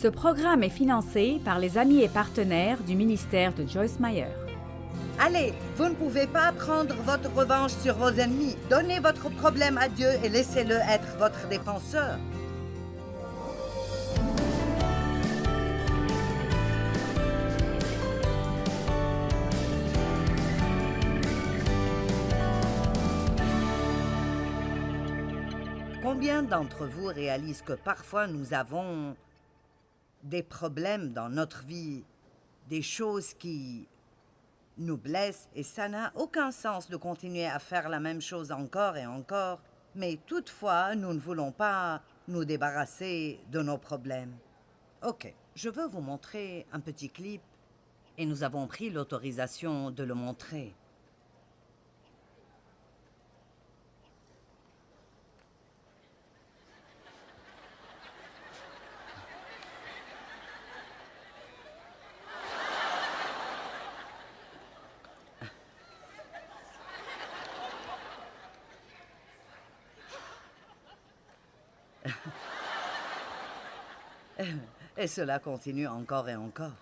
Ce programme est financé par les amis et partenaires du ministère de Joyce Meyer. Allez, vous ne pouvez pas prendre votre revanche sur vos ennemis. Donnez votre problème à Dieu et laissez-le être votre défenseur. Combien d'entre vous réalisent que parfois nous avons des problèmes dans notre vie, des choses qui nous blessent et ça n'a aucun sens de continuer à faire la même chose encore et encore, mais toutefois nous ne voulons pas nous débarrasser de nos problèmes. Ok, je veux vous montrer un petit clip et nous avons pris l'autorisation de le montrer. Et cela continue encore et encore.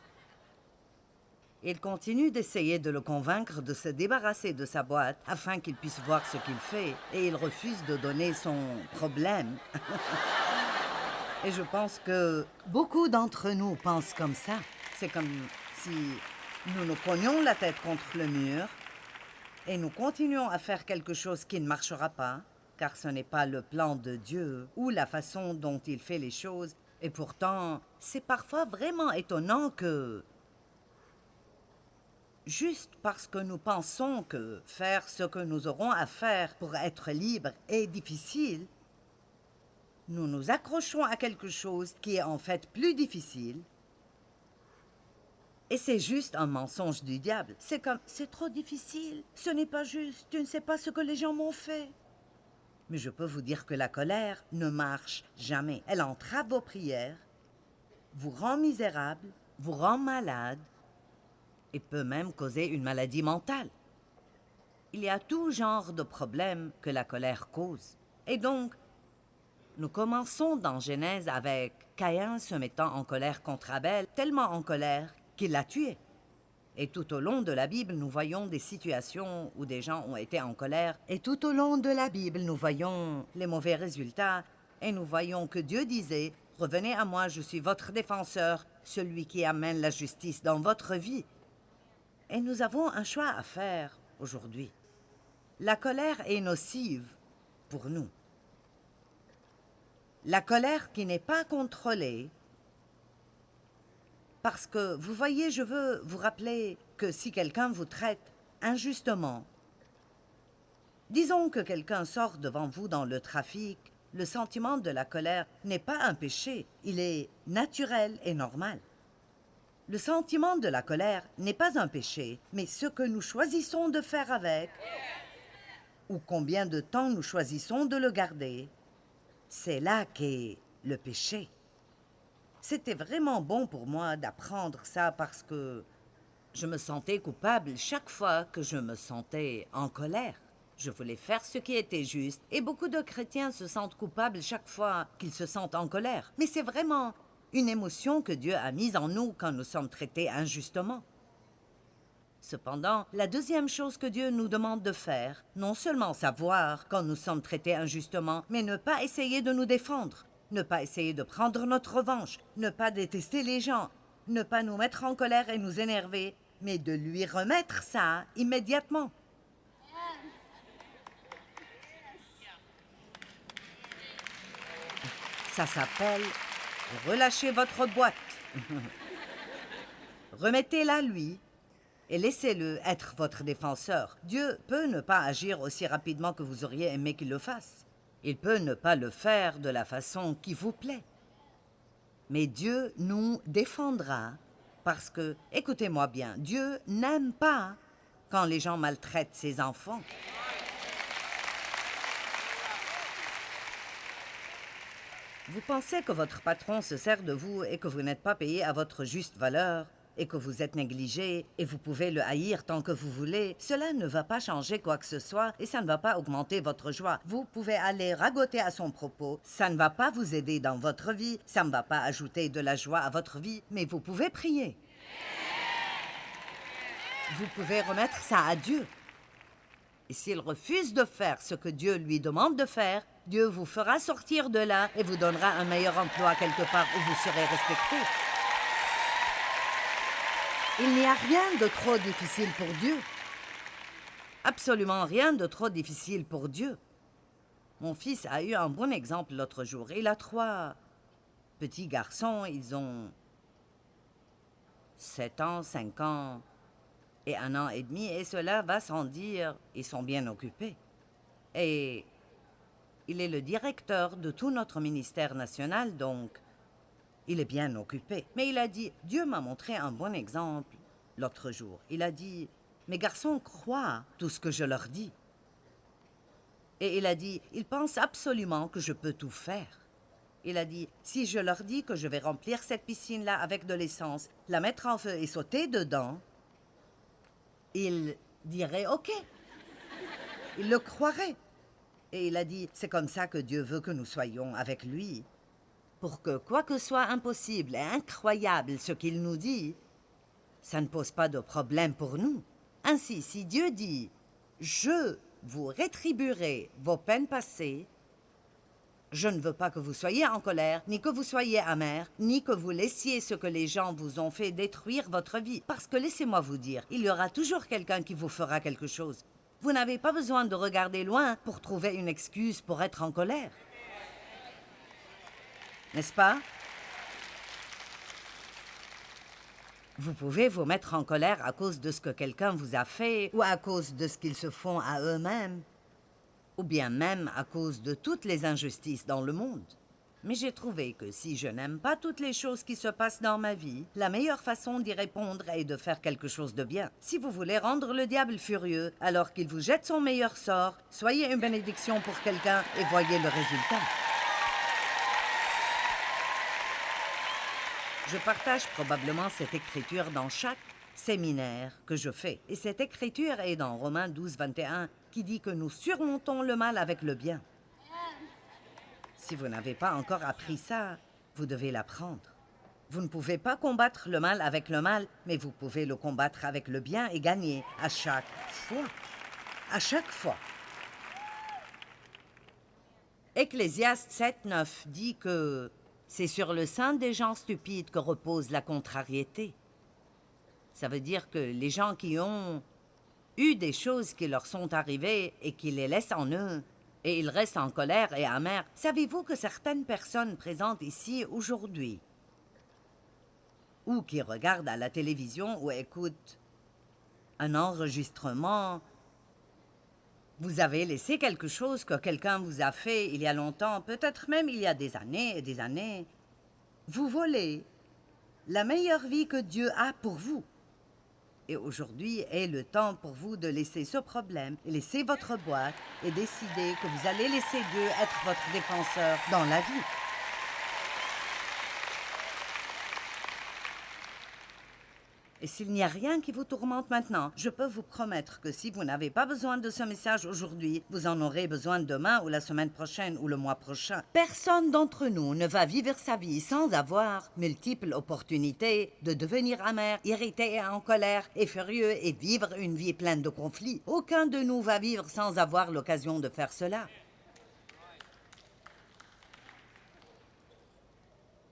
Il continue d'essayer de le convaincre de se débarrasser de sa boîte afin qu'il puisse voir ce qu'il fait, et il refuse de donner son problème. Et je pense que beaucoup d'entre nous pensent comme ça. C'est comme si nous nous cognions la tête contre le mur et nous continuons à faire quelque chose qui ne marchera pas, car ce n'est pas le plan de Dieu ou la façon dont il fait les choses. Et pourtant, c'est parfois vraiment étonnant que, juste parce que nous pensons que faire ce que nous aurons à faire pour être libres est difficile, nous nous accrochons à quelque chose qui est en fait plus difficile. Et c'est juste un mensonge du diable. C'est comme, c'est trop difficile, ce n'est pas juste, tu ne sais pas ce que les gens m'ont fait. Mais je peux vous dire que la colère ne marche jamais. Elle entrave vos prières, vous rend misérable, vous rend malade et peut même causer une maladie mentale. Il y a tout genre de problèmes que la colère cause. Et donc, nous commençons dans Genèse avec Caïn se mettant en colère contre Abel, tellement en colère qu'il l'a tué. Et tout au long de la Bible, nous voyons des situations où des gens ont été en colère. Et tout au long de la Bible, nous voyons les mauvais résultats. Et nous voyons que Dieu disait, « Revenez à moi, je suis votre défenseur, celui qui amène la justice dans votre vie. » Et nous avons un choix à faire aujourd'hui. La colère est nocive pour nous. La colère qui n'est pas contrôlée. Parce que, vous voyez, je veux vous rappeler que si quelqu'un vous traite injustement, disons que quelqu'un sort devant vous dans le trafic, le sentiment de la colère n'est pas un péché, il est naturel et normal. Le sentiment de la colère n'est pas un péché, mais ce que nous choisissons de faire avec, ou combien de temps nous choisissons de le garder, c'est là qu'est le péché. C'était vraiment bon pour moi d'apprendre ça parce que je me sentais coupable chaque fois que je me sentais en colère. Je voulais faire ce qui était juste et beaucoup de chrétiens se sentent coupables chaque fois qu'ils se sentent en colère. Mais c'est vraiment une émotion que Dieu a mise en nous quand nous sommes traités injustement. Cependant, la deuxième chose que Dieu nous demande de faire, non seulement savoir quand nous sommes traités injustement, mais ne pas essayer de nous défendre. Ne pas essayer de prendre notre revanche, ne pas détester les gens, ne pas nous mettre en colère et nous énerver, mais de lui remettre ça immédiatement. Ça s'appelle relâcher votre boîte. Remettez-la lui et laissez-le être votre défenseur. Dieu peut ne pas agir aussi rapidement que vous auriez aimé qu'il le fasse. Il peut ne pas le faire de la façon qui vous plaît. Mais Dieu nous défendra parce que, écoutez-moi bien, Dieu n'aime pas quand les gens maltraitent ses enfants. Vous pensez que votre patron se sert de vous et que vous n'êtes pas payé à votre juste valeur et que vous êtes négligé et vous pouvez le haïr tant que vous voulez, cela ne va pas changer quoi que ce soit et ça ne va pas augmenter votre joie. Vous pouvez aller ragoter à son propos, ça ne va pas vous aider dans votre vie, ça ne va pas ajouter de la joie à votre vie, mais vous pouvez prier. Vous pouvez remettre ça à Dieu. Et s'il refuse de faire ce que Dieu lui demande de faire, Dieu vous fera sortir de là et vous donnera un meilleur emploi quelque part où vous serez respecté. Il n'y a rien de trop difficile pour Dieu. Absolument rien de trop difficile pour Dieu. Mon fils a eu un bon exemple l'autre jour. Il a 3 petits garçons. Ils ont 7 ans, 5 ans et 1 an et demi. Et cela va sans dire, ils sont bien occupés. Et il est le directeur de tout notre ministère national, donc il est bien occupé. Mais il a dit, Dieu m'a montré un bon exemple l'autre jour. Il a dit, mes garçons croient tout ce que je leur dis. Et il a dit, ils pensent absolument que je peux tout faire. Il a dit, si je leur dis que je vais remplir cette piscine-là avec de l'essence, la mettre en feu et sauter dedans, ils diraient OK. Ils le croiraient. Et il a dit, c'est comme ça que Dieu veut que nous soyons avec lui. Pour que quoi que soit impossible et incroyable ce qu'il nous dit, ça ne pose pas de problème pour nous. Ainsi, si Dieu dit, je vous rétribuerai vos peines passées, je ne veux pas que vous soyez en colère, ni que vous soyez amer, ni que vous laissiez ce que les gens vous ont fait détruire votre vie. Parce que laissez-moi vous dire, il y aura toujours quelqu'un qui vous fera quelque chose. Vous n'avez pas besoin de regarder loin pour trouver une excuse pour être en colère. N'est-ce pas? Vous pouvez vous mettre en colère à cause de ce que quelqu'un vous a fait ou à cause de ce qu'ils se font à eux-mêmes, ou bien même à cause de toutes les injustices dans le monde. Mais j'ai trouvé que si je n'aime pas toutes les choses qui se passent dans ma vie, la meilleure façon d'y répondre est de faire quelque chose de bien. Si vous voulez rendre le diable furieux alors qu'il vous jette son meilleur sort, soyez une bénédiction pour quelqu'un et voyez le résultat. Je partage probablement cette écriture dans chaque séminaire que je fais. Et cette écriture est dans Romains 12, 21, qui dit que nous surmontons le mal avec le bien. Si vous n'avez pas encore appris ça, vous devez l'apprendre. Vous ne pouvez pas combattre le mal avec le mal, mais vous pouvez le combattre avec le bien et gagner à chaque fois. À chaque fois. Ecclésiaste 7, 9 dit que c'est sur le sein des gens stupides que repose la contrariété. Ça veut dire que les gens qui ont eu des choses qui leur sont arrivées et qui les laissent en eux, et ils restent en colère et amers. Savez-vous que certaines personnes présentes ici aujourd'hui, ou qui regardent à la télévision ou écoutent un enregistrement, vous avez laissé quelque chose que quelqu'un vous a fait il y a longtemps, peut-être même il y a des années et des années. Vous volez la meilleure vie que Dieu a pour vous. Et aujourd'hui est le temps pour vous de laisser ce problème, et laisser votre boîte et décider que vous allez laisser Dieu être votre défenseur dans la vie. Et s'il n'y a rien qui vous tourmente maintenant, je peux vous promettre que si vous n'avez pas besoin de ce message aujourd'hui, vous en aurez besoin demain ou la semaine prochaine ou le mois prochain. Personne d'entre nous ne va vivre sa vie sans avoir multiples opportunités de devenir amer, irrité et en colère et furieux et vivre une vie pleine de conflits. Aucun de nous va vivre sans avoir l'occasion de faire cela.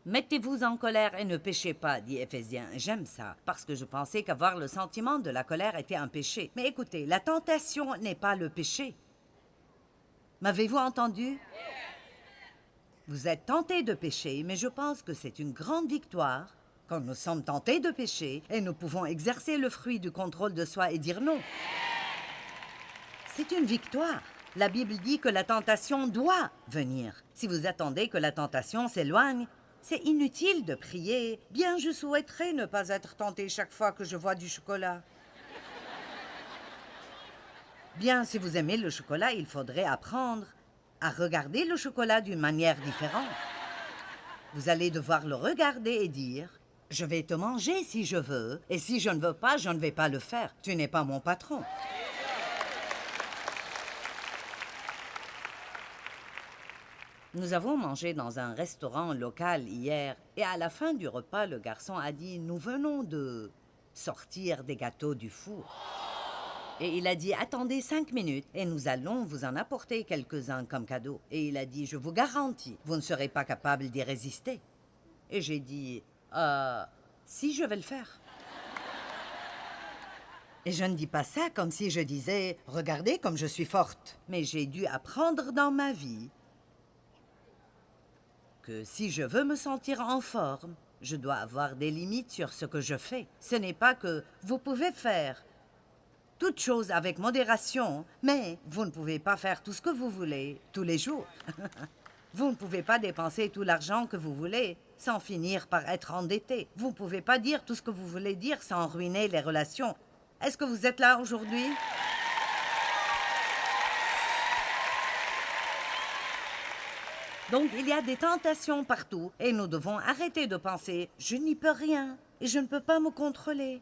Mettez-vous en colère et ne péchez pas, dit Éphésiens. J'aime ça, parce que je pensais qu'avoir le sentiment de la colère était un péché. Mais écoutez, la tentation n'est pas le péché. M'avez-vous entendu? Vous êtes tenté de pécher, mais je pense que c'est une grande victoire quand nous sommes tentés de pécher et nous pouvons exercer le fruit du contrôle de soi et dire non. C'est une victoire. La Bible dit que la tentation doit venir. Si vous attendez que la tentation s'éloigne, c'est inutile de prier. Bien, je souhaiterais ne pas être tenté chaque fois que je vois du chocolat. Bien, si vous aimez le chocolat, il faudrait apprendre à regarder le chocolat d'une manière différente. Vous allez devoir le regarder et dire, Je vais te manger si je veux, et si je ne veux pas, je ne vais pas le faire. Tu n'es pas mon patron. Nous avons mangé dans un restaurant local hier, et à la fin du repas, le garçon a dit « Nous venons de sortir des gâteaux du four. » Et il a dit « Attendez 5 minutes, et nous allons vous en apporter quelques-uns comme cadeau. » Et il a dit « Je vous garantis, vous ne serez pas capable d'y résister. » Et j'ai dit « Si, je vais le faire. » Et je ne dis pas ça comme si je disais « Regardez comme je suis forte. » Mais j'ai dû apprendre dans ma vie que si je veux me sentir en forme, je dois avoir des limites sur ce que je fais. Ce n'est pas que vous pouvez faire toute chose avec modération, mais vous ne pouvez pas faire tout ce que vous voulez tous les jours. Vous ne pouvez pas dépenser tout l'argent que vous voulez sans finir par être endetté. Vous ne pouvez pas dire tout ce que vous voulez dire sans ruiner les relations. Est-ce que vous êtes là aujourd'hui? Donc, il y a des tentations partout et nous devons arrêter de penser « Je n'y peux rien et je ne peux pas me contrôler ».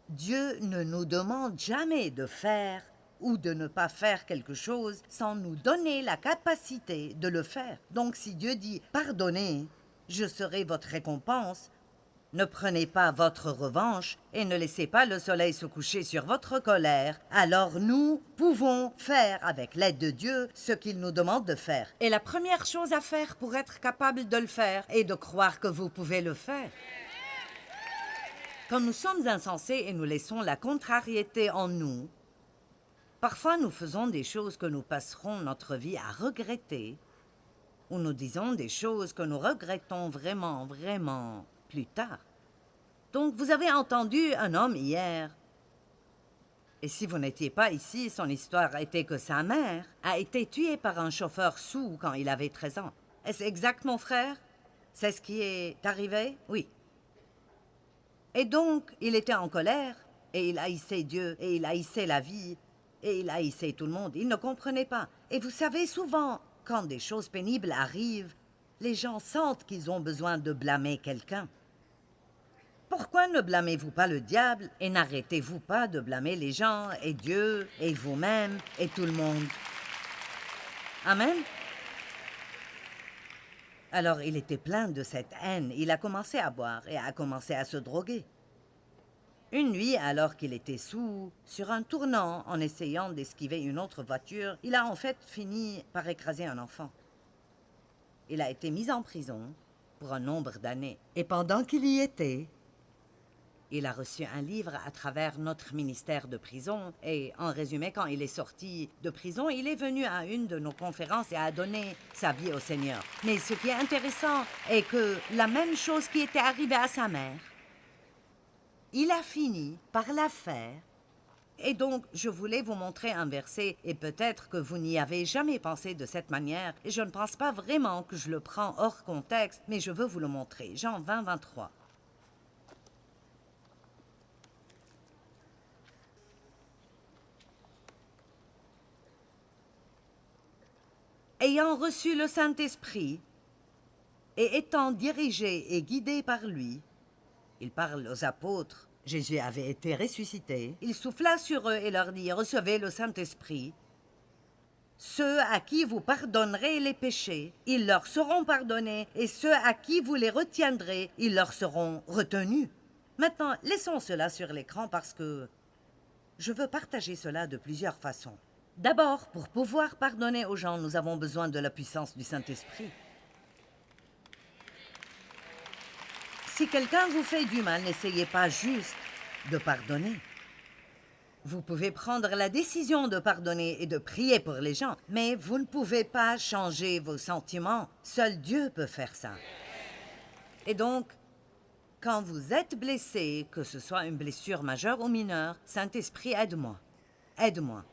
Dieu ne nous demande jamais de faire ou de ne pas faire quelque chose sans nous donner la capacité de le faire. Donc, si Dieu dit « Pardonnez, je serai votre récompense », ne prenez pas votre revanche et ne laissez pas le soleil se coucher sur votre colère. Alors nous pouvons faire avec l'aide de Dieu ce qu'il nous demande de faire. Et la première chose à faire pour être capable de le faire est de croire que vous pouvez le faire. Quand nous sommes insensés et nous laissons la contrariété en nous, parfois nous faisons des choses que nous passerons notre vie à regretter, ou nous disons des choses que nous regrettons vraiment plus tard. Donc, vous avez entendu un homme hier. Et si vous n'étiez pas ici, son histoire était que sa mère a été tuée par un chauffeur saoul quand il avait 13 ans. Est-ce exact, mon frère? C'est ce qui est arrivé? Oui. Et donc, il était en colère, et il haïssait Dieu, et il haïssait la vie, et il haïssait tout le monde. Il ne comprenait pas. Et vous savez, souvent, quand des choses pénibles arrivent, les gens sentent qu'ils ont besoin de blâmer quelqu'un. Pourquoi ne blâmez-vous pas le diable et n'arrêtez-vous pas de blâmer les gens et Dieu et vous-même et tout le monde? Amen? Alors il était plein de cette haine. Il a commencé à boire et a commencé à se droguer. Une nuit, alors qu'il était saoul, sur un tournant en essayant d'esquiver une autre voiture, il a en fait fini par écraser un enfant. Il a été mis en prison pour un nombre d'années. Et pendant qu'il y était, il a reçu un livre à travers notre ministère de prison et, en résumé, quand il est sorti de prison, il est venu à une de nos conférences et a donné sa vie au Seigneur. Mais ce qui est intéressant est que la même chose qui était arrivée à sa mère, il a fini par la faire. Et donc, je voulais vous montrer un verset et peut-être que vous n'y avez jamais pensé de cette manière et je ne pense pas vraiment que je le prends hors contexte, mais je veux vous le montrer. Jean 20, 23. Ayant reçu le Saint-Esprit et étant dirigé et guidé par lui, il parle aux apôtres, Jésus avait été ressuscité, il souffla sur eux et leur dit « Recevez le Saint-Esprit. Ceux à qui vous pardonnerez les péchés, ils leur seront pardonnés, et ceux à qui vous les retiendrez, ils leur seront retenus. » Maintenant, laissons cela sur l'écran parce que je veux partager cela de plusieurs façons. D'abord, pour pouvoir pardonner aux gens, nous avons besoin de la puissance du Saint-Esprit. Si quelqu'un vous fait du mal, n'essayez pas juste de pardonner. Vous pouvez prendre la décision de pardonner et de prier pour les gens, mais vous ne pouvez pas changer vos sentiments. Seul Dieu peut faire ça. Et donc, quand vous êtes blessé, que ce soit une blessure majeure ou mineure, Saint-Esprit, aide-moi. Aide-moi.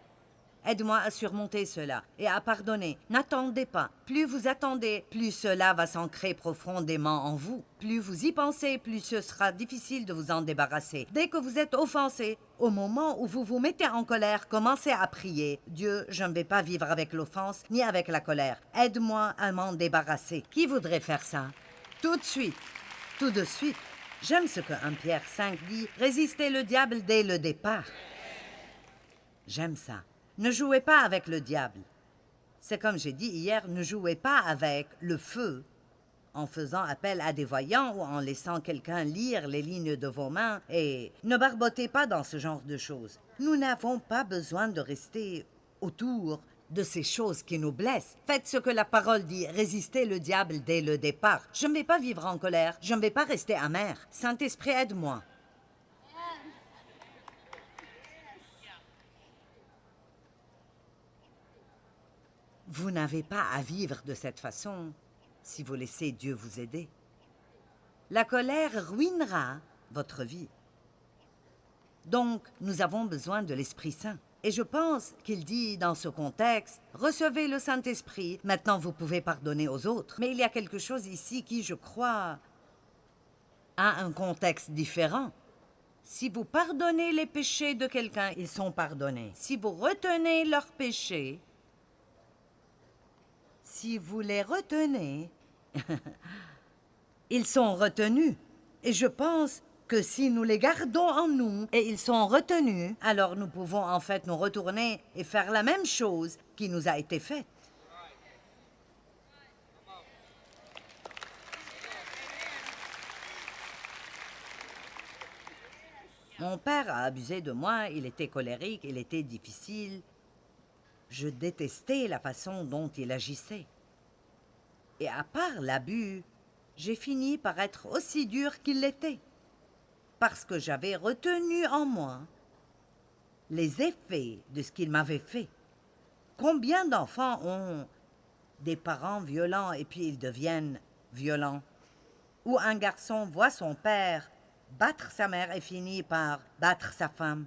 Aide-moi à surmonter cela et à pardonner. N'attendez pas. Plus vous attendez, plus cela va s'ancrer profondément en vous. Plus vous y pensez, plus ce sera difficile de vous en débarrasser. Dès que vous êtes offensé, au moment où vous vous mettez en colère, commencez à prier. Dieu, je ne vais pas vivre avec l'offense ni avec la colère. Aide-moi à m'en débarrasser. Qui voudrait faire ça? Tout de suite. Tout de suite. J'aime ce que 1 Pierre 5 dit, résistez le diable dès le départ. J'aime ça. Ne jouez pas avec le diable. C'est comme j'ai dit hier, ne jouez pas avec le feu en faisant appel à des voyants ou en laissant quelqu'un lire les lignes de vos mains et ne barbotez pas dans ce genre de choses. Nous n'avons pas besoin de rester autour de ces choses qui nous blessent. Faites ce que la parole dit, résistez le diable dès le départ. Je ne vais pas vivre en colère, je ne vais pas rester amer. Saint-Esprit, aide-moi. Vous n'avez pas à vivre de cette façon si vous laissez Dieu vous aider. La colère ruinera votre vie. Donc, nous avons besoin de l'Esprit Saint. Et je pense qu'il dit dans ce contexte, recevez le Saint-Esprit, maintenant vous pouvez pardonner aux autres. Mais il y a quelque chose ici qui, je crois, a un contexte différent. Si vous pardonnez les péchés de quelqu'un, ils sont pardonnés. Si vous retenez leurs péchés, si vous les retenez, ils sont retenus. Et je pense que si nous les gardons en nous et ils sont retenus, alors nous pouvons en fait nous retourner et faire la même chose qui nous a été faite. Mon père a abusé de moi, il était colérique, il était difficile. Je détestais la façon dont il agissait. Et à part l'abus, j'ai fini par être aussi dur qu'il l'était, parce que j'avais retenu en moi les effets de ce qu'il m'avait fait. Combien d'enfants ont des parents violents et puis ils deviennent violents? Ou un garçon voit son père battre sa mère et finit par battre sa femme?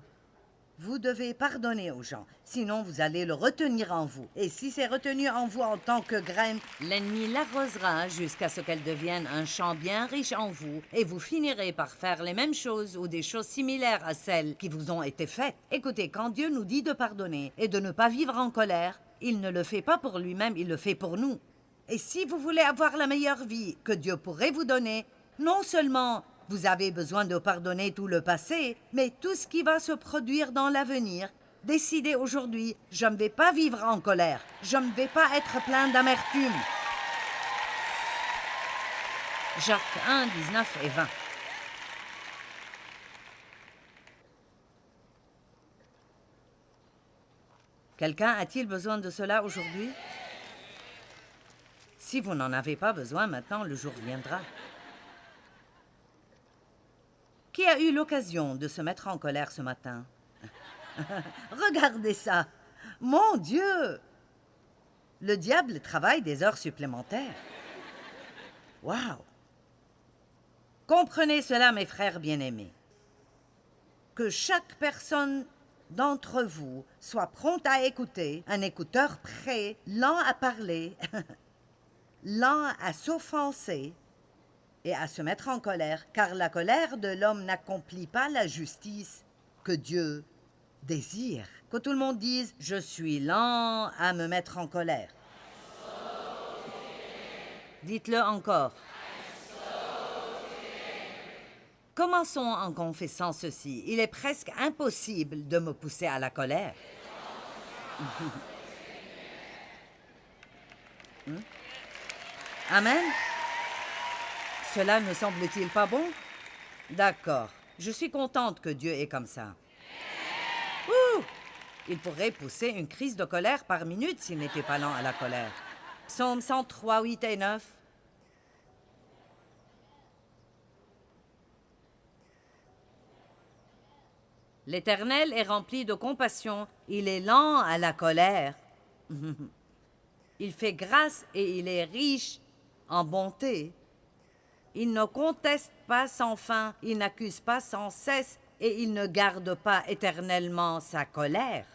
Vous devez pardonner aux gens, sinon vous allez le retenir en vous. Et si c'est retenu en vous en tant que graine, l'ennemi l'arrosera jusqu'à ce qu'elle devienne un champ bien riche en vous, et vous finirez par faire les mêmes choses ou des choses similaires à celles qui vous ont été faites. Écoutez, quand Dieu nous dit de pardonner et de ne pas vivre en colère, il ne le fait pas pour lui-même, il le fait pour nous. Et si vous voulez avoir la meilleure vie que Dieu pourrait vous donner, non seulement vous avez besoin de pardonner tout le passé, mais tout ce qui va se produire dans l'avenir. Décidez aujourd'hui, je ne vais pas vivre en colère. Je ne vais pas être plein d'amertume. Jacques 1, 19 et 20. Quelqu'un a-t-il besoin de cela aujourd'hui? Si vous n'en avez pas besoin maintenant, le jour viendra. Qui a eu l'occasion de se mettre en colère ce matin? Regardez ça! Mon Dieu! Le diable travaille des heures supplémentaires. Waouh! Comprenez cela, mes frères bien-aimés. Que chaque personne d'entre vous soit prompte à écouter, un écouteur prêt, lent à parler, lent à s'offenser, et à se mettre en colère, car la colère de l'homme n'accomplit pas la justice que Dieu désire. Que tout le monde dise « Je suis lent à me mettre en colère ». Dites-le encore. Commençons en confessant ceci. Il est presque impossible de me pousser à la colère. Amen. Cela ne semble-t-il pas bon? D'accord. Je suis contente que Dieu est comme ça. Ouh! Il pourrait pousser une crise de colère par minute s'il n'était pas lent à la colère. Psaume 103, 8 et 9. L'Éternel est rempli de compassion. Il est lent à la colère. Il fait grâce et il est riche en bonté. Il ne conteste pas sans fin, il n'accuse pas sans cesse et il ne garde pas éternellement sa colère.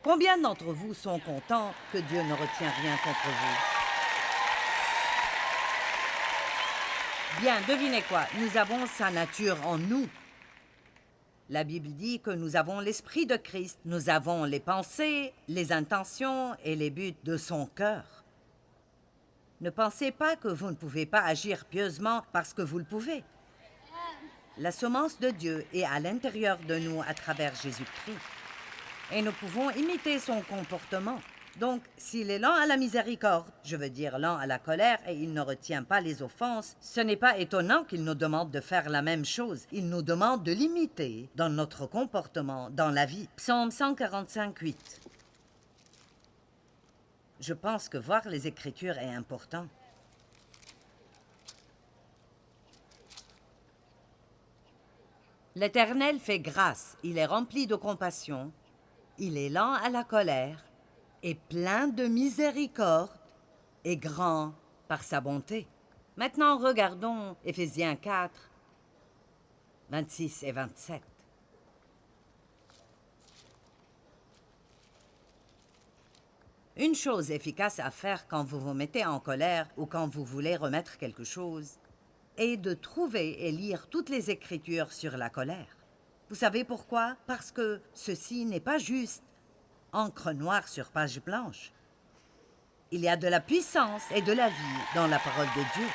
Combien d'entre vous sont contents que Dieu ne retient rien contre vous? Bien, devinez quoi? Nous avons sa nature en nous. La Bible dit que nous avons l'esprit de Christ, nous avons les pensées, les intentions et les buts de son cœur. Ne pensez pas que vous ne pouvez pas agir pieusement parce que vous le pouvez. La semence de Dieu est à l'intérieur de nous à travers Jésus-Christ. Et nous pouvons imiter son comportement. Donc, s'il est lent à la miséricorde, je veux dire lent à la colère, et il ne retient pas les offenses, ce n'est pas étonnant qu'il nous demande de faire la même chose. Il nous demande de l'imiter dans notre comportement, dans la vie. Psaume 145, 8. Je pense que voir les Écritures est important. L'Éternel fait grâce, il est rempli de compassion, il est lent à la colère, et plein de miséricorde, et grand par sa bonté. Maintenant, regardons Éphésiens 4, 26 et 27. Une chose efficace à faire quand vous vous mettez en colère ou quand vous voulez remettre quelque chose est de trouver et lire toutes les Écritures sur la colère. Vous savez pourquoi? Parce que ceci n'est pas juste encre noire sur page blanche. Il y a de la puissance et de la vie dans la parole de Dieu.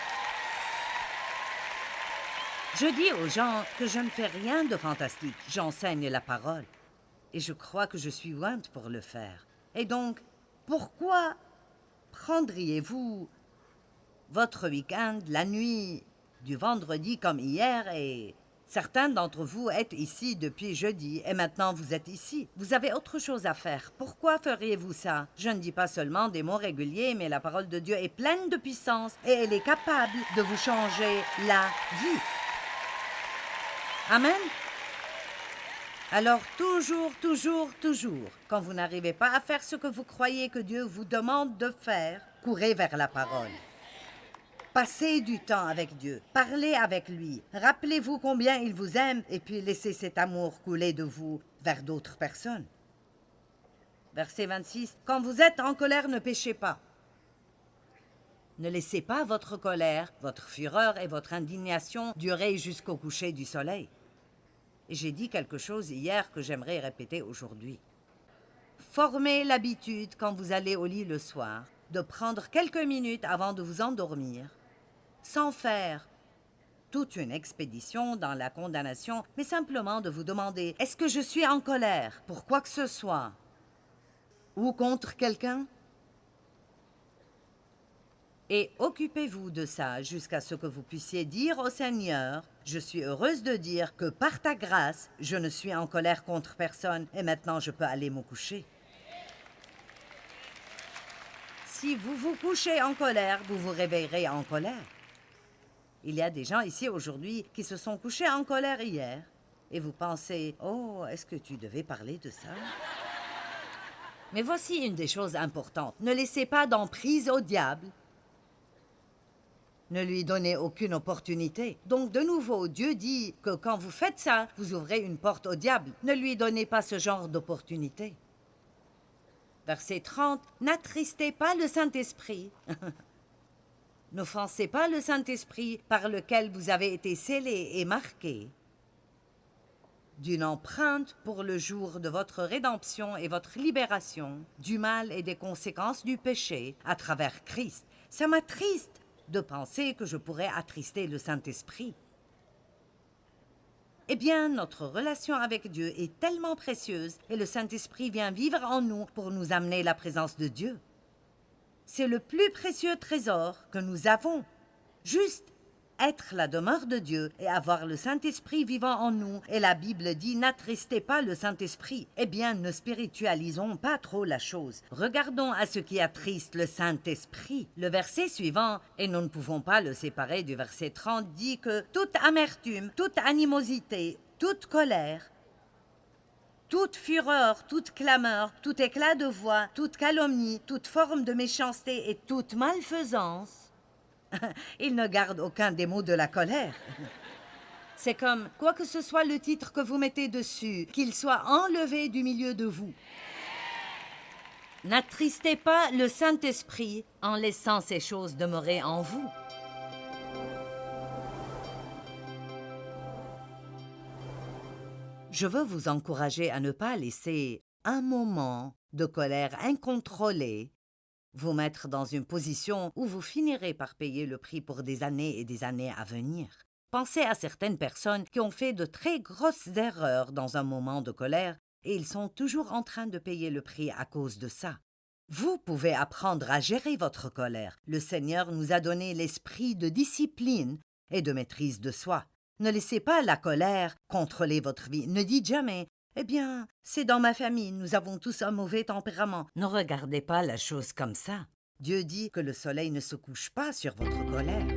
Je dis aux gens que je ne fais rien de fantastique, j'enseigne la parole. Et je crois que je suis ointe pour le faire. Et donc, pourquoi prendriez-vous votre week-end, la nuit du vendredi comme hier, et certains d'entre vous êtes ici depuis jeudi et maintenant vous êtes ici. Vous avez autre chose à faire. Pourquoi feriez-vous ça? Je ne dis pas seulement des mots réguliers, mais la parole de Dieu est pleine de puissance et elle est capable de vous changer la vie. Amen? Alors toujours, quand vous n'arrivez pas à faire ce que vous croyez que Dieu vous demande de faire, courez vers la parole. Passez du temps avec Dieu, parlez avec lui, rappelez-vous combien il vous aime et puis laissez cet amour couler de vous vers d'autres personnes. Verset 26, quand vous êtes en colère, ne péchez pas. Ne laissez pas votre colère, votre fureur et votre indignation durer jusqu'au coucher du soleil. Et j'ai dit quelque chose hier que j'aimerais répéter aujourd'hui. Formez l'habitude quand vous allez au lit le soir de prendre quelques minutes avant de vous endormir, sans faire toute une expédition dans la condamnation, mais simplement de vous demander, est-ce que je suis en colère pour quoi que ce soit ou contre quelqu'un? Et occupez-vous de ça jusqu'à ce que vous puissiez dire au Seigneur, je suis heureuse de dire que par ta grâce, je ne suis en colère contre personne et maintenant je peux aller me coucher. Si vous vous couchez en colère, vous vous réveillerez en colère. Il y a des gens ici aujourd'hui qui se sont couchés en colère hier et vous pensez, oh, est-ce que tu devais parler de ça? Mais voici une des choses importantes. Ne laissez pas d'emprise au diable. Ne lui donnez aucune opportunité. Donc, de nouveau, Dieu dit que quand vous faites ça, vous ouvrez une porte au diable. Ne lui donnez pas ce genre d'opportunité. Verset 30, n'attristez pas le Saint-Esprit. N'offensez pas le Saint-Esprit par lequel vous avez été scellés et marqués d'une empreinte pour le jour de votre rédemption et votre libération du mal et des conséquences du péché à travers Christ. Ça m'attriste de penser que je pourrais attrister le Saint-Esprit. Eh bien, notre relation avec Dieu est tellement précieuse et le Saint-Esprit vient vivre en nous pour nous amener la présence de Dieu. C'est le plus précieux trésor que nous avons. Juste être la demeure de Dieu et avoir le Saint-Esprit vivant en nous. Et la Bible dit, n'attristez pas le Saint-Esprit. Eh bien, ne spiritualisons pas trop la chose. Regardons à ce qui attriste le Saint-Esprit. Le verset suivant, et nous ne pouvons pas le séparer du verset 30, dit que toute amertume, toute animosité, toute colère, toute fureur, toute clameur, tout éclat de voix, toute calomnie, toute forme de méchanceté et toute malfaisance, il ne garde aucun des mots de la colère. C'est comme, quoi que ce soit le titre que vous mettez dessus, qu'il soit enlevé du milieu de vous. N'attristez pas le Saint-Esprit en laissant ces choses demeurer en vous. Je veux vous encourager à ne pas laisser un moment de colère incontrôlée vous mettre dans une position où vous finirez par payer le prix pour des années et des années à venir. Pensez à certaines personnes qui ont fait de très grosses erreurs dans un moment de colère et ils sont toujours en train de payer le prix à cause de ça. Vous pouvez apprendre à gérer votre colère. Le Seigneur nous a donné l'esprit de discipline et de maîtrise de soi. Ne laissez pas la colère contrôler votre vie. Ne dites jamais « Eh bien, c'est dans ma famille, nous avons tous un mauvais tempérament. » Ne regardez pas la chose comme ça. Dieu dit que le soleil ne se couche pas sur votre colère.